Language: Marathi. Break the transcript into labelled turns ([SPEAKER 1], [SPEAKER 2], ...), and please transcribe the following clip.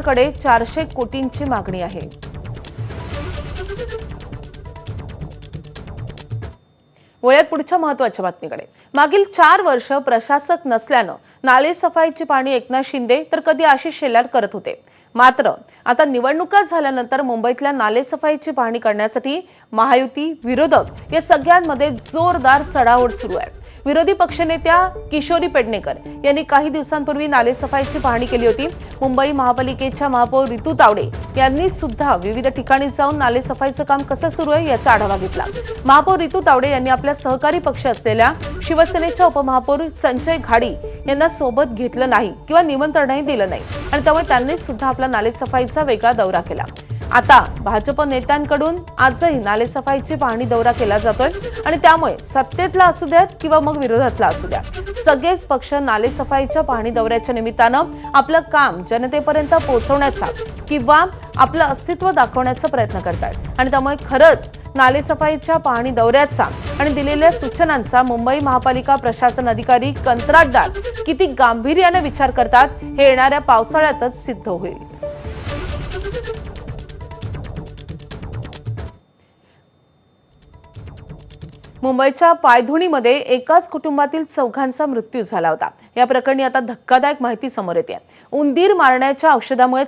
[SPEAKER 1] कडे 400 कोटींची मागणी आहे। वळ्यात पुढच्या महत्त्वाच्या बातमीकडे। मागील 4 वर्ष प्रशासक नसल्याने नाले सफाईची पाहणी एकनाथ शिंदे तर कधी आशिष शेलार करत होते। मात्र आता निवडणुका झाल्यानंतर मुंबईतल्या नाले सफाईची पाहणी करण्यासाठी महायुती विरोधक या सगळ्यांमध्ये जोरदार चढाओढ सुरू आहे। विरोधी पक्षनेत्या किशोरी पेडणेकर यांनी काही दिवसांपूर्वी नाले सफाईची पाहणी केली होती। मुंबई महापालिकेच्या महापौर रितू तावडे यांनी सुद्धा विविध ठिकाणी जाऊन नाले सफाईचं काम कसं सुरू आहे याचा आढावा घेतला। महापौर रितू तावडे यांनी आपल्या सहकारी पक्ष असलेल्या शिवसेनेच्या उपमहापौर संजय घाडी यांना सोबत घेतलं नाही किंवा निमंत्रणही दिलं नाही आणि त्यामुळे त्यांनी सुद्धा आपला नाले सफाईचा वेगळा दौरा केला। आता भाजप नेत्यांकडून आजही नाले सफाईची पाहणी दौरा केला जातोय आणि त्यामुळे सत्तेतला असू द्यात किंवा मग विरोधातला असू द्या सगळेच पक्ष नाले सफाईच्या पाहणी दौऱ्याच्या निमित्तानं आपलं काम जनतेपर्यंत पोहोचवण्याचा किंवा आपलं अस्तित्व दाखवण्याचा प्रयत्न करतात आणि त्यामुळे खरंच नाले सफाईच्या पाहणी दौऱ्याचा आणि दिलेल्या सूचनांचा मुंबई महापालिका प्रशासन अधिकारी कंत्राटदार किती गांभीर्याने विचार करतात हे येणाऱ्या पावसाळ्यातच सिद्ध होईल। मुंबईच्या पायधुणीमध्ये एकाच कुटुंबातील 4घांचा मृत्यू झाला होता। या प्रकरणी आता धक्कादायक माहिती समोर येते। उंदीर मारण्याच्या औषधामुळे